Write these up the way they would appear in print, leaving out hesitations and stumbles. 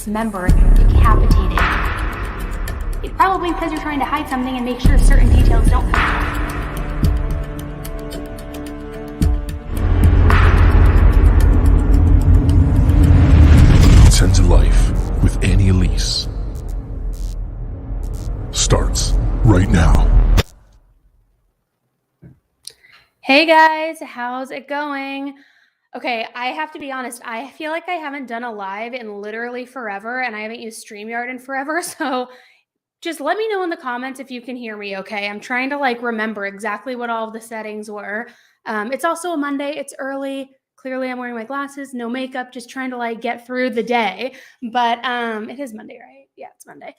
dismembered, decapitated. It's probably because you're trying to hide something and make sure certain details don't come out. Return to Life with Elise starts right now. Hey guys, how's it going? Okay, I have to be honest, I feel like I haven't done a live in literally forever, and I haven't used StreamYard in forever, so just let me know in the comments if you can hear me, okay? I'm trying to remember exactly what all of the settings were. It's also a Monday, it's early. Clearly I'm wearing my glasses, no makeup, just trying to get through the day. But it is Monday, right? Yeah, it's Monday.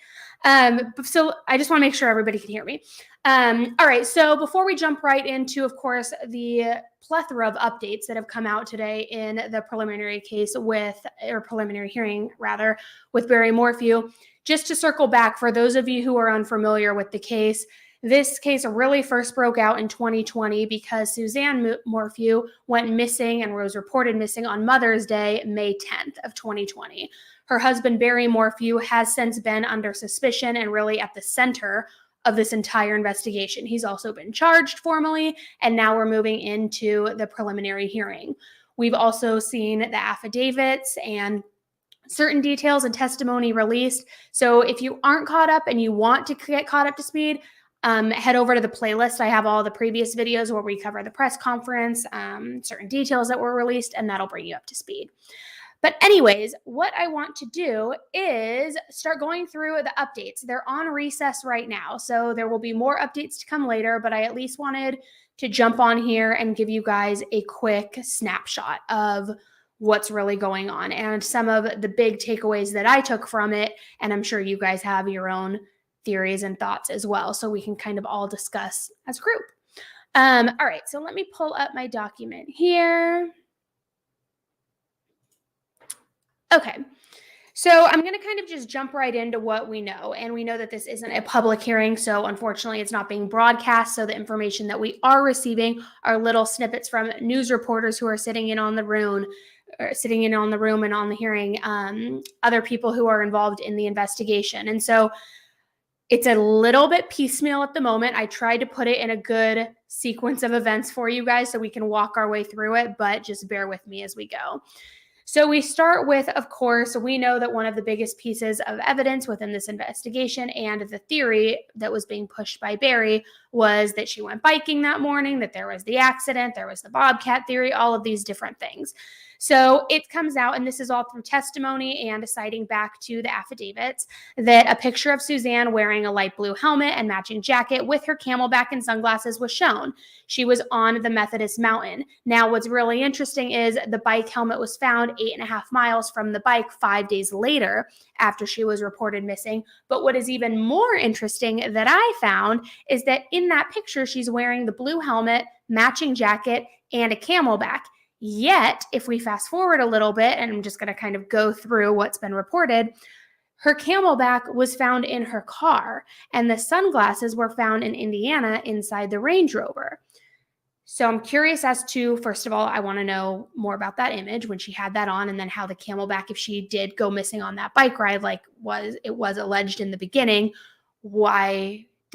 So I just want to make sure everybody can hear me. All right, so before we jump right into, of course, the plethora of updates that have come out today in the preliminary case preliminary hearing rather, with Barry Morphew, just to circle back for those of you who are unfamiliar with the case, this case really first broke out in 2020 because Suzanne Morphew went missing and was reported missing on Mother's Day, May 10th of 2020. Her husband, Barry Morphew, has since been under suspicion and really at the center of this entire investigation. He's also been charged formally, and now we're moving into the preliminary hearing. We've also seen the affidavits and certain details and testimony released. So if you aren't caught up and you want to get caught up to speed, head over to the playlist. I have all the previous videos where we cover the press conference, certain details that were released, and that'll bring you up to speed. But anyways, what I want to do is start going through the updates. They're on recess right now, so there will be more updates to come later, but I at least wanted to jump on here and give you guys a quick snapshot of what's really going on and some of the big takeaways that I took from it, and I'm sure you guys have your own theories and thoughts as well, so we can kind of all discuss as a group. All right, so let me pull up my document here. Okay, so I'm going to kind of just jump right into what we know, and we know that this isn't a public hearing, so unfortunately it's not being broadcast, so the information that we are receiving are little snippets from news reporters who are sitting in on the room and on the hearing, other people who are involved in the investigation. And so it's a little bit piecemeal at the moment. I tried to put it in a good sequence of events for you guys so we can walk our way through it, but just bear with me as we go. So we start with, of course, we know that one of the biggest pieces of evidence within this investigation and the theory that was being pushed by Barry was that she went biking that morning, that there was the accident, there was the bobcat theory, all of these different things. So it comes out, and this is all through testimony and citing back to the affidavits, that a picture of Suzanne wearing a light blue helmet and matching jacket with her camelback and sunglasses was shown. She was on the Methodist Mountain. Now, what's really interesting is the bike helmet was found 8.5 miles from the bike 5 days later after she was reported missing. But what is even more interesting that I found is that in that picture, she's wearing the blue helmet, matching jacket, and a camelback. Yet, if we fast forward a little bit, and I'm just going to kind of go through what's been reported, her camelback was found in her car, and the sunglasses were found in Indiana inside the Range Rover. So I'm curious as to, first of all, I want to know more about that image when she had that on, and then how the camelback, if she did go missing on that bike ride, it was alleged in the beginning,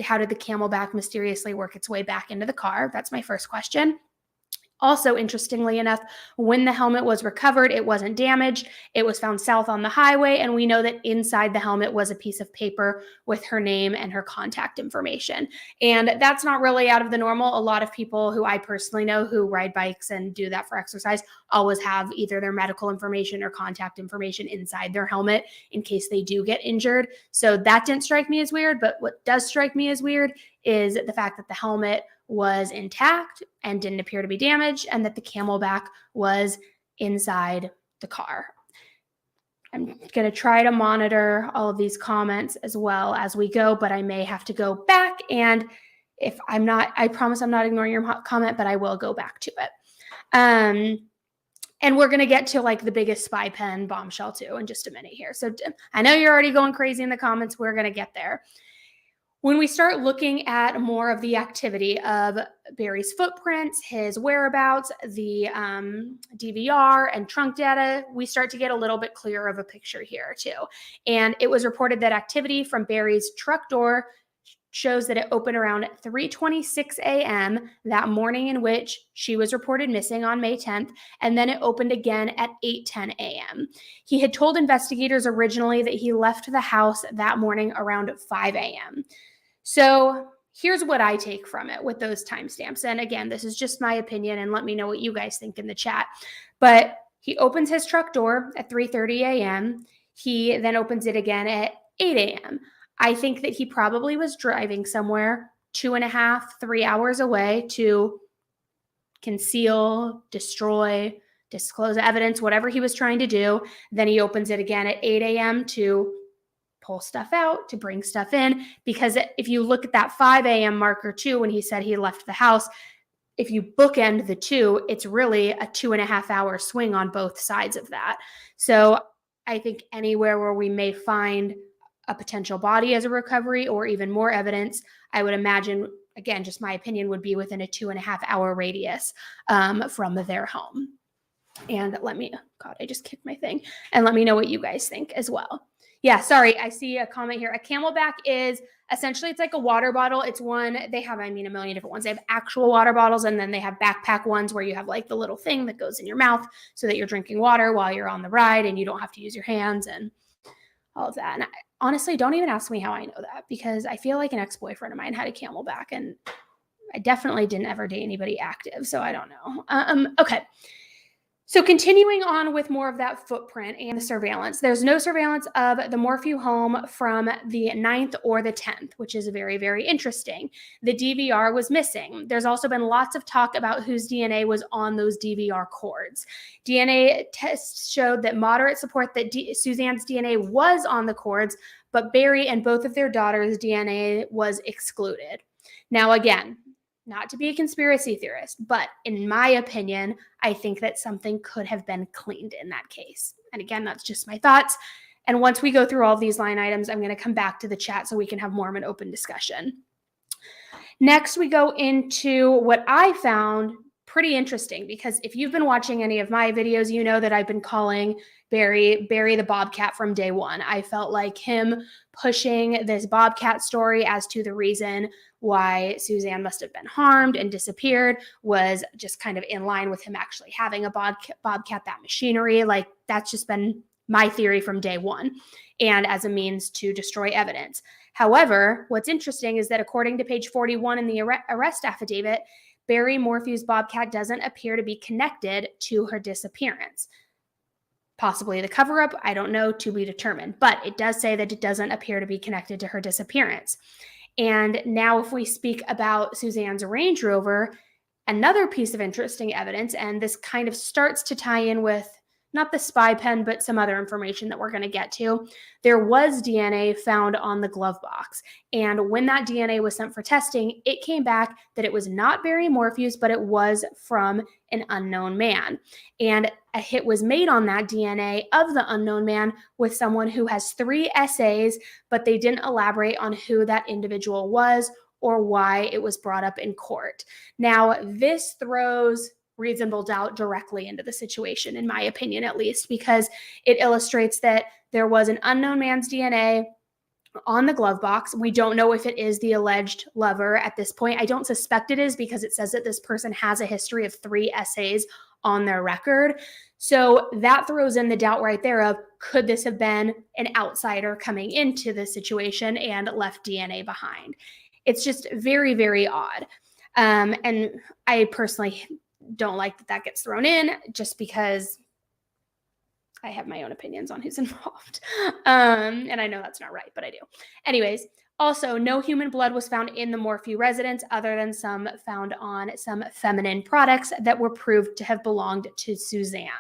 how did the camelback mysteriously work its way back into the car? That's my first question. Also, interestingly enough, when the helmet was recovered, it wasn't damaged. It was found south on the highway, and we know that inside the helmet was a piece of paper with her name and her contact information. And that's not really out of the normal. A lot of people who I personally know who ride bikes and do that for exercise always have either their medical information or contact information inside their helmet in case they do get injured. So that didn't strike me as weird, but what does strike me as weird is the fact that the helmet was intact and didn't appear to be damaged, and that the camelback was inside the car. I'm going to try to monitor all of these comments as well as we go, but I may have to go back, and if I'm not, I promise I'm not ignoring your comment, but I will go back to it. And we're going to get to the biggest spy pen bombshell too in just a minute here. So I know you're already going crazy in the comments. We're going to get there. When we start looking at more of the activity of Barry's footprints, his whereabouts, the DVR and trunk data, we start to get a little bit clearer of a picture here too. And it was reported that activity from Barry's truck door shows that it opened around 3:26 a.m. that morning in which she was reported missing on May 10th, and then it opened again at 8:10 a.m. He had told investigators originally that he left the house that morning around 5 a.m. So here's what I take from it with those timestamps. And again, this is just my opinion, and let me know what you guys think in the chat. But he opens his truck door at 3:30 a.m. He then opens it again at 8 a.m. I think that he probably was driving somewhere 2.5, 3 hours away to conceal, destroy, disclose evidence, whatever he was trying to do. Then he opens it again at 8 a.m. to pull stuff out, to bring stuff in, because if you look at that 5 a.m. marker too, when he said he left the house, if you bookend the two, it's really a 2.5 hour swing on both sides of that. So I think anywhere where we may find a potential body as a recovery or even more evidence, I would imagine, again, just my opinion, would be within a 2.5 hour radius from their home. And God, I just kicked my thing. And let me know what you guys think as well. Yeah, sorry, I see a comment here. A Camelback is essentially, it's like a water bottle. It's one, they have, a million different ones. They have actual water bottles, and then they have backpack ones where you have like the little thing that goes in your mouth so that you're drinking water while you're on the ride and you don't have to use your hands and all of that. And honestly, don't even ask me how I know that, because I feel like an ex-boyfriend of mine had a Camelback, and I definitely didn't ever date anybody active, so I don't know. Okay. So continuing on with more of that footprint and the surveillance, there's no surveillance of the Morphew home from the 9th or the 10th, which is very, very interesting. The DVR was missing. There's also been lots of talk about whose DNA was on those DVR cords. DNA tests showed that moderate support that Suzanne's DNA was on the cords, but Barry and both of their daughters' DNA was excluded. Now, again, not to be a conspiracy theorist, but in my opinion, I think that something could have been cleaned in that case. And again, that's just my thoughts. And once we go through all of these line items, I'm going to come back to the chat so we can have more of an open discussion. Next, we go into what I found pretty interesting, because if you've been watching any of my videos, you know that I've been calling Barry the Bobcat from day one. I felt like him pushing this Bobcat story as to the reason why Suzanne must have been harmed and disappeared was just kind of in line with him actually having a Bobcat, that machinery. Like, that's just been my theory from day one, and as a means to destroy evidence. However, what's interesting is that according to page 41 in the arrest affidavit, Barry Morphew's Bobcat doesn't appear to be connected to her disappearance. Possibly the cover-up, I don't know, to be determined. But it does say that it doesn't appear to be connected to her disappearance. And now if we speak about Suzanne's Range Rover, another piece of interesting evidence, and this kind of starts to tie in with not the spy pen, but some other information that we're going to get to. There was DNA found on the glove box. And when that DNA was sent for testing, it came back that it was not Barry Morphew's, but it was from an unknown man. And a hit was made on that DNA of the unknown man with someone who has 3 essays, but they didn't elaborate on who that individual was or why it was brought up in court. Now, this throws reasonable doubt directly into the situation, in my opinion, at least, because it illustrates that there was an unknown man's DNA on the glove box. We don't know if it is the alleged lover at this point. I don't suspect it is, because it says that this person has a history of 3 essays on their record. So that throws in the doubt right there of, could this have been an outsider coming into the situation and left DNA behind? It's just very, very odd. And I personally don't like that gets thrown in, just because I have my own opinions on who's involved. And I know that's not right, but I do. Anyways, also, no human blood was found in the Morphew residence other than some found on some feminine products that were proved to have belonged to Suzanne.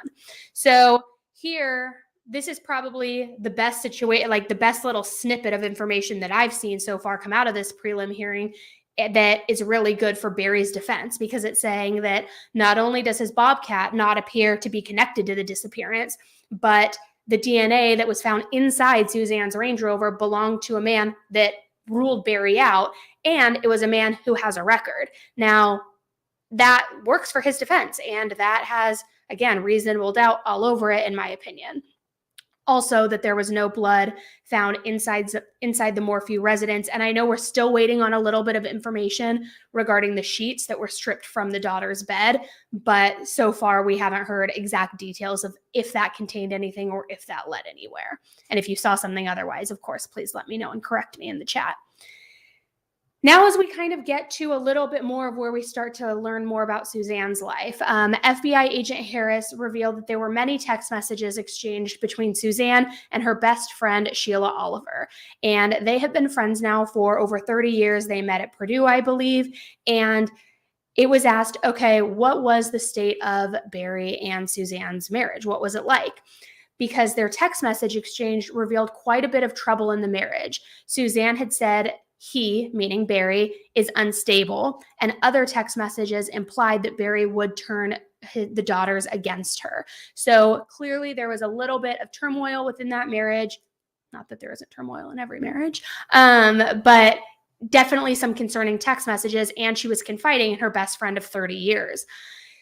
So here, this is probably the best situation, like the best little snippet of information that I've seen so far come out of this prelim hearing that is really good for Barry's defense, because it's saying that not only does his Bobcat not appear to be connected to the disappearance, but the DNA that was found inside Suzanne's Range Rover belonged to a man that ruled Barry out, and it was a man who has a record. Now, that works for his defense, and that has, again, reasonable doubt all over it, in my opinion. Also, that there was no blood found inside the Morphew residence. And I know we're still waiting on a little bit of information regarding the sheets that were stripped from the daughter's bed. But so far, we haven't heard exact details of if that contained anything or if that led anywhere. And if you saw something otherwise, of course, please let me know and correct me in the chat. Now, as we kind of get to a little bit more of where we start to learn more about Suzanne's life, FBI agent Harris revealed that there were many text messages exchanged between Suzanne and her best friend, Sheila Oliver. And they have been friends now for over 30 years. They met at Purdue, I believe. And it was asked, okay, what was the state of Barry and Suzanne's marriage? What was it like? Because their text message exchange revealed quite a bit of trouble in the marriage. Suzanne had said he, meaning Barry, is unstable, and other text messages implied that Barry would turn the daughters against her. So clearly there was a little bit of turmoil within that marriage. Not that there isn't turmoil in every marriage, but definitely some concerning text messages, and she was confiding in her best friend of 30 years.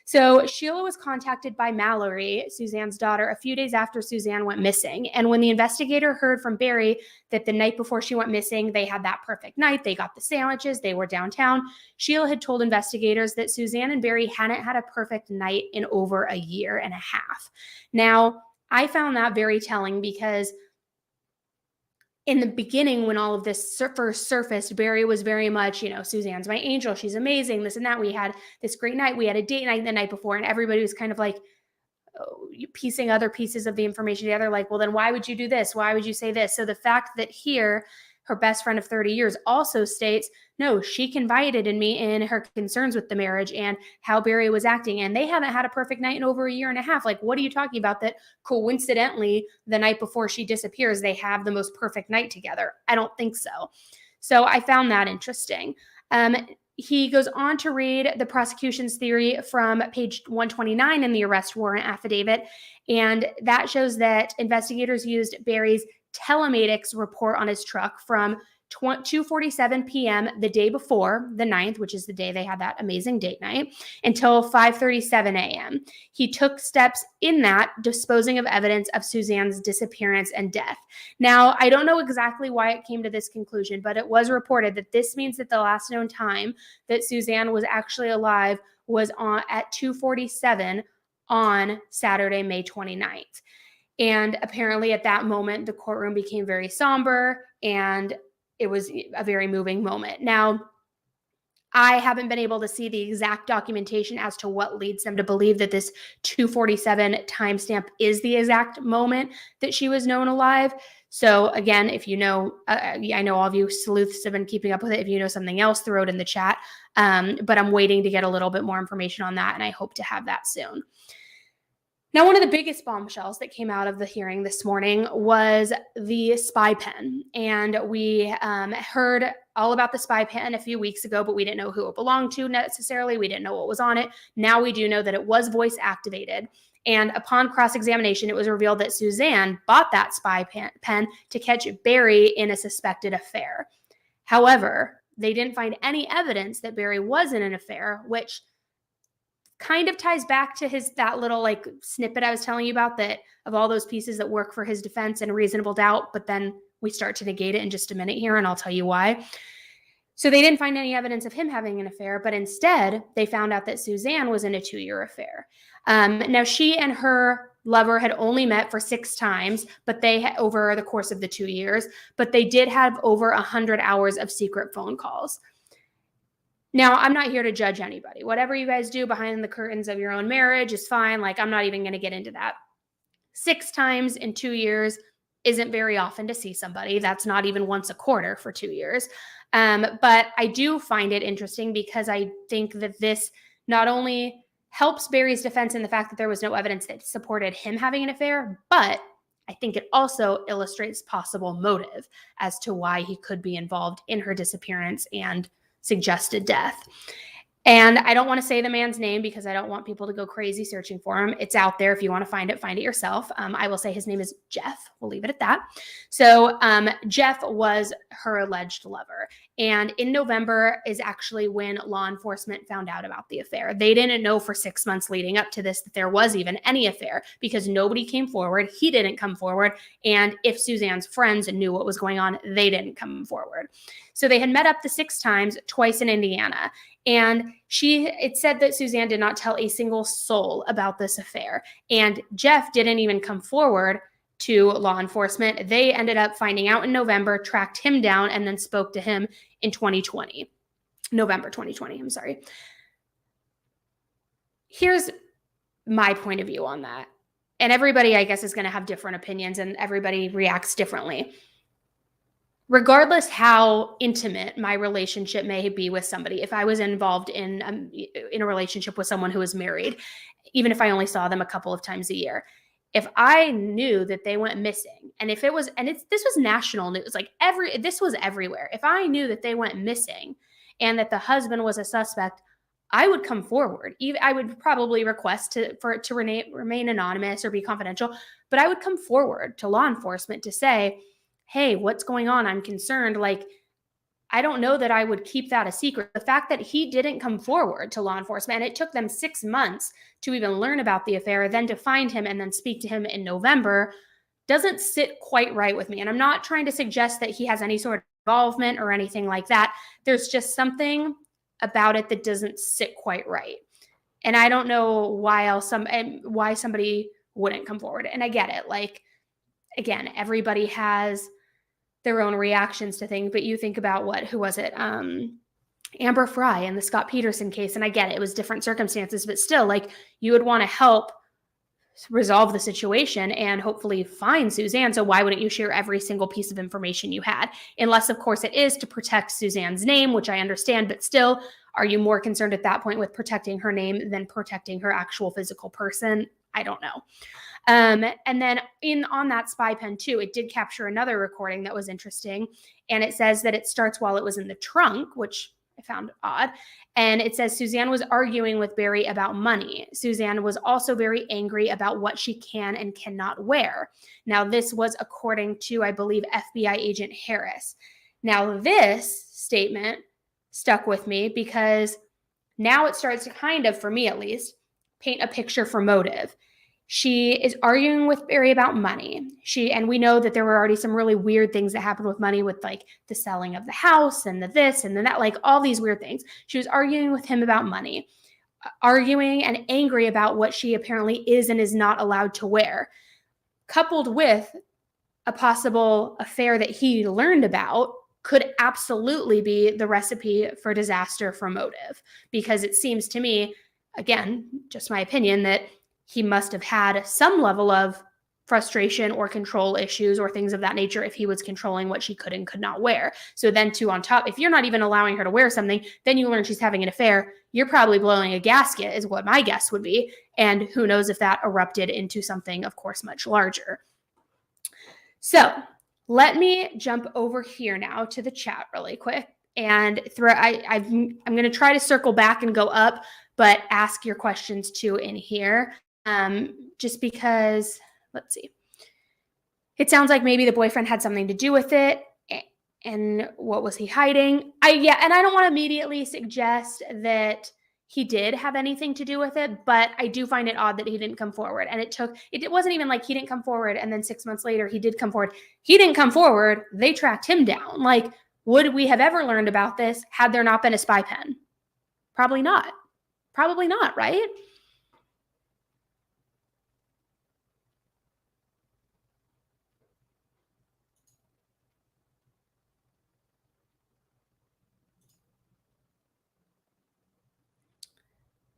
So Sheila was contacted by Mallory, Suzanne's daughter, a few days after Suzanne went missing. And when the investigator heard from Barry that the night before she went missing, they had that perfect night, they got the sandwiches, they were downtown, Sheila had told investigators that Suzanne and Barry hadn't had a perfect night in over a year and a half. Now, I found that very telling because in the beginning, when all of this first surfaced, Barry was very much, Suzanne's my angel. She's amazing. This and that. We had this great night. We had a date night the night before, and everybody was kind of like piecing other pieces of the information together. Like, well, then why would you do this? Why would you say this? So the fact that here, her best friend of 30 years also states, no, she confided in me in her concerns with the marriage and how Barry was acting. And they haven't had a perfect night in over a year and a half. Like, what are you talking about that coincidentally the night before she disappears, they have the most perfect night together? I don't think so. So I found that interesting. He goes on to read the prosecution's theory from page 129 in the arrest warrant affidavit. And that shows that investigators used Barry's telematics report on his truck from 2:47 p.m. the day before, the 9th, which is the day they had that amazing date night, until 5:37 a.m. He took steps in that, disposing of evidence of Suzanne's disappearance and death. Now, I don't know exactly why it came to this conclusion, but it was reported that this means that the last known time that Suzanne was actually alive was at 2:47 on Saturday, May 29th. And apparently at that moment, the courtroom became very somber and it was a very moving moment. Now, I haven't been able to see the exact documentation as to what leads them to believe that this 2:47 timestamp is the exact moment that she was known alive. So again, if you know, I know all of you sleuths have been keeping up with it. If you know something else, throw it in the chat. But I'm waiting to get a little bit more information on that, and I hope to have that soon. Now, one of the biggest bombshells that came out of the hearing this morning was the spy pen. And we heard all about the spy pen a few weeks ago, but we didn't know who it belonged to necessarily. We didn't know what was on it. Now we do know that it was voice activated. And upon cross-examination, it was revealed that Suzanne bought that spy pen to catch Barry in a suspected affair. However, they didn't find any evidence that Barry was in an affair, which kind of ties back to that little snippet I was telling you about, that of all those pieces that work for his defense and reasonable doubt, but then we start to negate it in just a minute here, and I'll tell you why. So they didn't find any evidence of him having an affair, but instead they found out that Suzanne was in a 2-year affair. Now she and her lover had only met for 6 times, but they over the course of the 2 years, but they did have over 100 hours of secret phone calls. Now, I'm not here to judge anybody. Whatever you guys do behind the curtains of your own marriage is fine. I'm not even going to get into that. 6 times in 2 years isn't very often to see somebody. That's not even once a quarter for 2 years. But I do find it interesting because I think that this not only helps Barry's defense in the fact that there was no evidence that supported him having an affair, but I think it also illustrates possible motive as to why he could be involved in her disappearance and suggested death. And I don't want to say the man's name because I don't want people to go crazy searching for him. It's out there. If you want to find it yourself. I will say his name is Jeff. We'll leave it at that. So Jeff was her alleged lover. And in November is actually when law enforcement found out about the affair. They didn't know for 6 months leading up to this that there was even any affair because nobody came forward. He didn't come forward. And if Suzanne's friends knew what was going on, they didn't come forward. So they had met up the 6 times, twice in Indiana. And it said that Suzanne did not tell a single soul about this affair. And Jeff didn't even come forward to law enforcement. They ended up finding out in November, tracked him down, and then spoke to him in November 2020. I'm sorry. Here's my point of view on that. And everybody, I guess, is going to have different opinions and everybody reacts differently. Regardless how intimate my relationship may be with somebody, if I was involved in a relationship with someone who was married, even if I only saw them a couple of times a year, if I knew that they went missing, and this was national news, this was everywhere. If I knew that they went missing and that the husband was a suspect, I would come forward. I would probably request for it to remain anonymous or be confidential, but I would come forward to law enforcement to say, hey, what's going on? I'm concerned. I don't know that I would keep that a secret. The fact that he didn't come forward to law enforcement, and it took them 6 months to even learn about the affair, then to find him and then speak to him in November, doesn't sit quite right with me. And I'm not trying to suggest that he has any sort of involvement or anything like that. There's just something about it that doesn't sit quite right. And I don't know why somebody wouldn't come forward. And I get it. Again, everybody has their own reactions to things, but you think about who was it? Amber Fry in the Scott Peterson case. And I get it was different circumstances, but still, you would want to help resolve the situation and hopefully find Suzanne. So why wouldn't you share every single piece of information you had? Unless, of course, it is to protect Suzanne's name, which I understand, but still, are you more concerned at that point with protecting her name than protecting her actual physical person? I don't know. And then on that spy pen too, it did capture another recording that was interesting. And it says that it starts while it was in the trunk, which I found odd. And it says Suzanne was arguing with Barry about money. Suzanne was also very angry about what she can and cannot wear. Now, this was according to, I believe, FBI agent Harris. Now, this statement stuck with me because now it starts to kind of, for me at least, paint a picture for motive. She is arguing with Barry about money. And we know that there were already some really weird things that happened with money with the selling of the house and the this and then that, all these weird things. She was arguing with him about money, arguing and angry about what she apparently is and is not allowed to wear, coupled with a possible affair that he learned about could absolutely be the recipe for disaster for motive. Because it seems to me, again, just my opinion, that he must have had some level of frustration or control issues or things of that nature if he was controlling what she could and could not wear. So then too, on top, if you're not even allowing her to wear something, then you learn she's having an affair, you're probably blowing a gasket is what my guess would be. And who knows if that erupted into something, of course, much larger. So let me jump over here now to the chat really quick. And I'm going to try to circle back and go up, but ask your questions too in here. Just because, let's see. It sounds like maybe the boyfriend had something to do with it. And what was he hiding? And I don't want to immediately suggest that he did have anything to do with it, but I do find it odd that he didn't come forward. And it wasn't even like he didn't come forward and then 6 months later he did come forward. He didn't come forward. They tracked him down. Would we have ever learned about this had there not been a spy pen? Probably not. Probably not, right?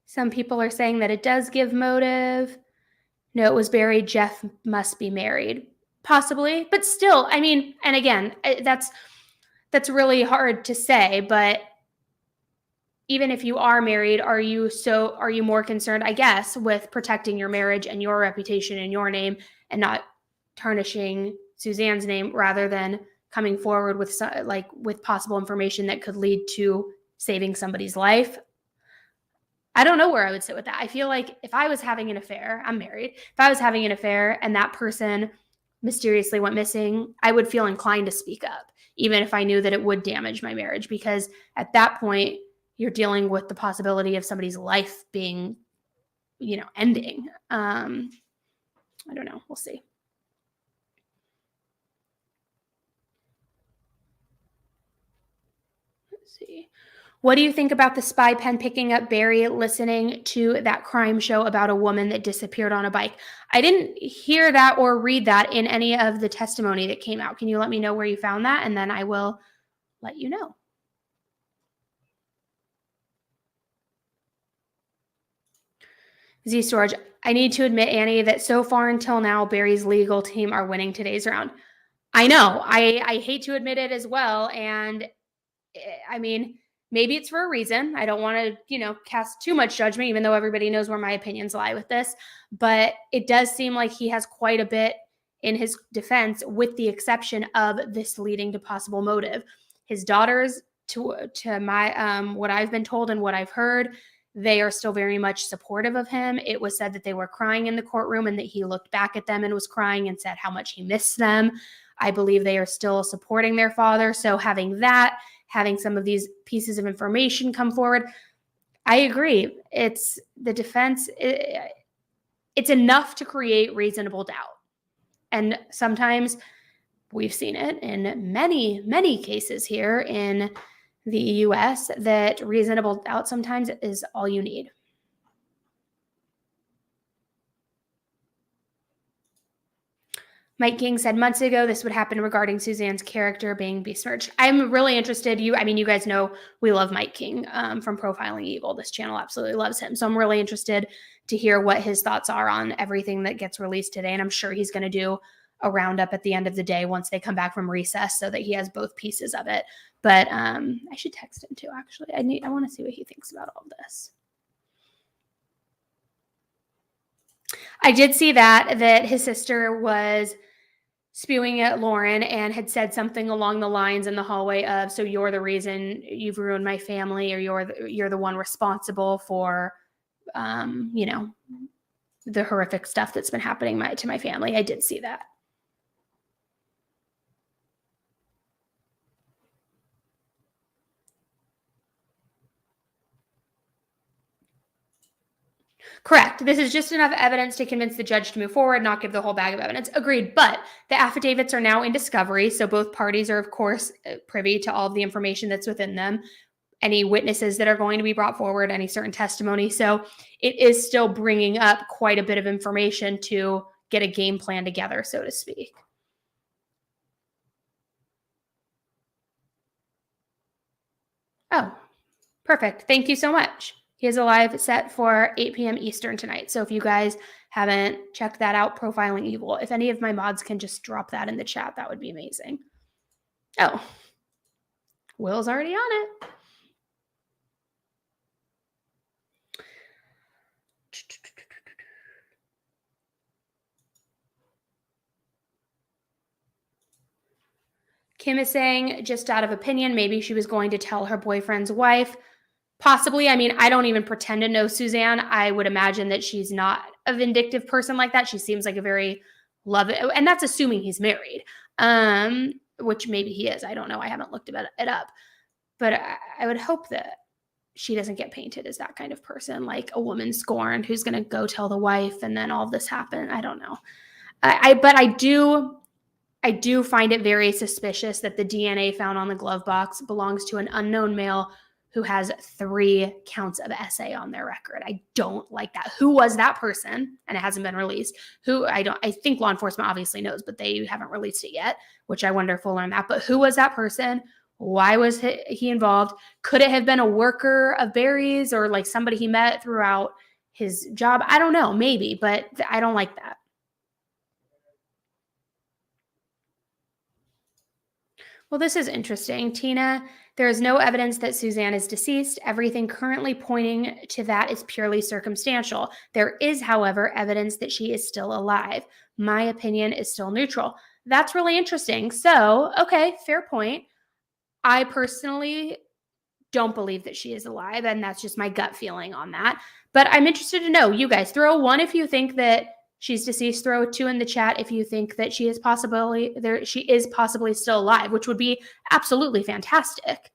Some people are saying that it does give motive. No, it was Barry. Jeff must be married. Possibly, but still, and again, that's really hard to say, but even if you are married, are you more concerned, I guess, with protecting your marriage and your reputation and your name and not tarnishing Suzanne's name rather than coming forward with possible information that could lead to saving somebody's life? I don't know where I would sit with that. I feel like if I was having an affair, I'm married. If I was having an affair and that person mysteriously went missing, I would feel inclined to speak up, even if I knew that it would damage my marriage, because at that point, you're dealing with the possibility of somebody's life being, ending. I don't know. We'll see. Let's see. What do you think about the spy pen picking up Barry listening to that crime show about a woman that disappeared on a bike? I didn't hear that or read that in any of the testimony that came out. Can you let me know where you found that? And then I will let you know. Z Storage, I need to admit, Annie, that so far until now, Barry's legal team are winning today's round. I know. I hate to admit it as well. And I mean, maybe it's for a reason. I don't want to, cast too much judgment, even though everybody knows where my opinions lie with this. But it does seem like he has quite a bit in his defense, with the exception of this leading to possible motive. His daughters, to my what I've been told and what I've heard, they are still very much supportive of him. It was said that they were crying in the courtroom and that he looked back at them and was crying and said how much he missed them. I believe they are still supporting their father. So having some of these pieces of information come forward, I agree. It's the defense. It's enough to create reasonable doubt. And sometimes we've seen it in many, many cases here in the US that reasonable doubt sometimes is all you need. Mike King said months ago this would happen regarding Suzanne's character being besmirched. I'm really interested. You guys know we love Mike King from Profiling Evil. This channel absolutely loves him. So I'm really interested to hear what his thoughts are on everything that gets released today. And I'm sure he's going to do a roundup at the end of the day once they come back from recess so that he has both pieces of it. But I should text him too, actually. I want to see what he thinks about all this. I did see that his sister was spewing at Lauren and had said something along the lines in the hallway of, so you're the reason you've ruined my family, or you're the one responsible for, the horrific stuff that's been happening to my family. I did see that. Correct. This is just enough evidence to convince the judge to move forward, not give the whole bag of evidence. Agreed. But the affidavits are now in discovery. So both parties are, of course, privy to all of the information that's within them, any witnesses that are going to be brought forward, any certain testimony. So it is still bringing up quite a bit of information to get a game plan together, so to speak. Oh, perfect. Thank you so much. He has a live set for 8 p.m. Eastern tonight. So if you guys haven't checked that out, Profiling Evil, if any of my mods can just drop that in the chat, that would be amazing. Oh, Will's already on it. Kim is saying, just out of opinion, maybe she was going to tell her boyfriend's wife. Possibly. I mean, I don't even pretend to know Suzanne. I would imagine that she's not a vindictive person like that. She seems like a very loving, and that's assuming he's married, which maybe he is. I don't know. I haven't looked it up. But I would hope that she doesn't get painted as that kind of person, like a woman scorned who's going to go tell the wife and then all of this happen. I don't know. But I do find it very suspicious that the DNA found on the glove box belongs to an unknown male who has 3 counts of SA on their record. I don't like that. Who was that person? And it hasn't been released. I think law enforcement obviously knows, but they haven't released it yet, which I wonder if we'll learn that. But who was that person? Why was he involved? Could it have been a worker of Barry's or like somebody he met throughout his job? I don't know, maybe, but I don't like that. Well, this is interesting. Tina, there is no evidence that Suzanne is deceased. Everything currently pointing to that is purely circumstantial. There is, however, evidence that she is still alive. My opinion is still neutral. That's really interesting. So, okay, fair point. I personally don't believe that she is alive, and that's just my gut feeling on that. But I'm interested to know, you guys, throw a 1 if you think that she's deceased, throw a 2 in the chat if you think that she is possibly still alive, which would be absolutely fantastic.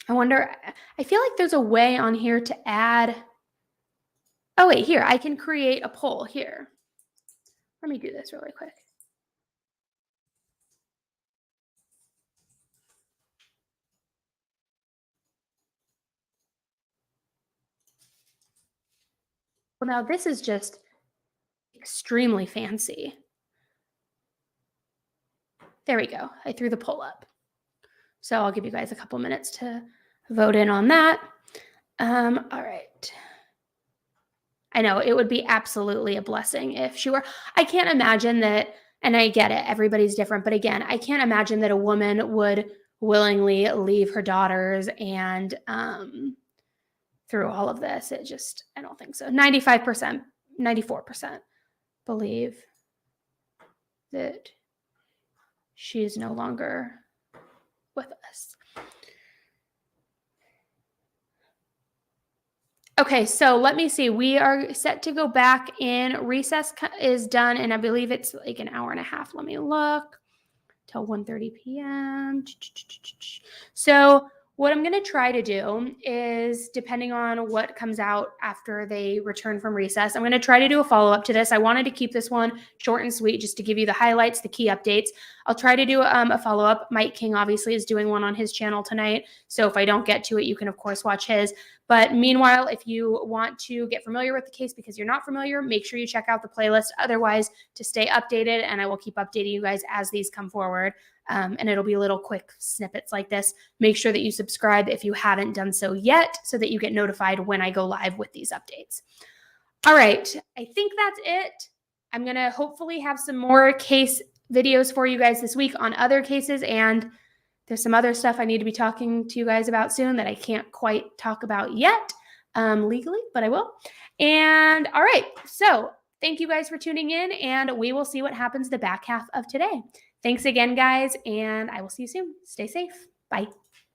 I wonder, I feel like there's a way on here to add, oh wait, here, I can create a poll here. Let me do this really quick. Well, now this is just extremely fancy. There we go. I threw the poll up. So I'll give you guys a couple minutes to vote in on that. All right. I know it would be absolutely a blessing if she were. I can't imagine that, and I get it, everybody's different, but again, I can't imagine that a woman would willingly leave her daughters and through all of this. I don't think so. 95%, 94% believe that she is no longer with us. Okay, so let me see. We are set to go back in. Recess is done, and I believe it's like an hour and a half. Let me look. Till 1:30 p.m. So what I'm going to try to do is, depending on what comes out after they return from recess, I'm going to try to do a follow-up to this. I wanted to keep this one short and sweet just to give you the highlights, the key updates. I'll try to do a follow-up. Mike King obviously is doing one on his channel tonight. So if I don't get to it, you can, of course, watch his. But meanwhile, if you want to get familiar with the case because you're not familiar, make sure you check out the playlist. Otherwise, to stay updated, and I will keep updating you guys as these come forward. And it'll be little quick snippets like this. Make sure that you subscribe if you haven't done so yet so that you get notified when I go live with these updates. All right, I think that's it. I'm going to hopefully have some more case videos for you guys this week on other cases, and there's some other stuff I need to be talking to you guys about soon that I can't quite talk about yet legally, but I will. And all right, so thank you guys for tuning in, and we will see what happens the back half of today. Thanks again, guys, and I will see you soon. Stay safe. Bye.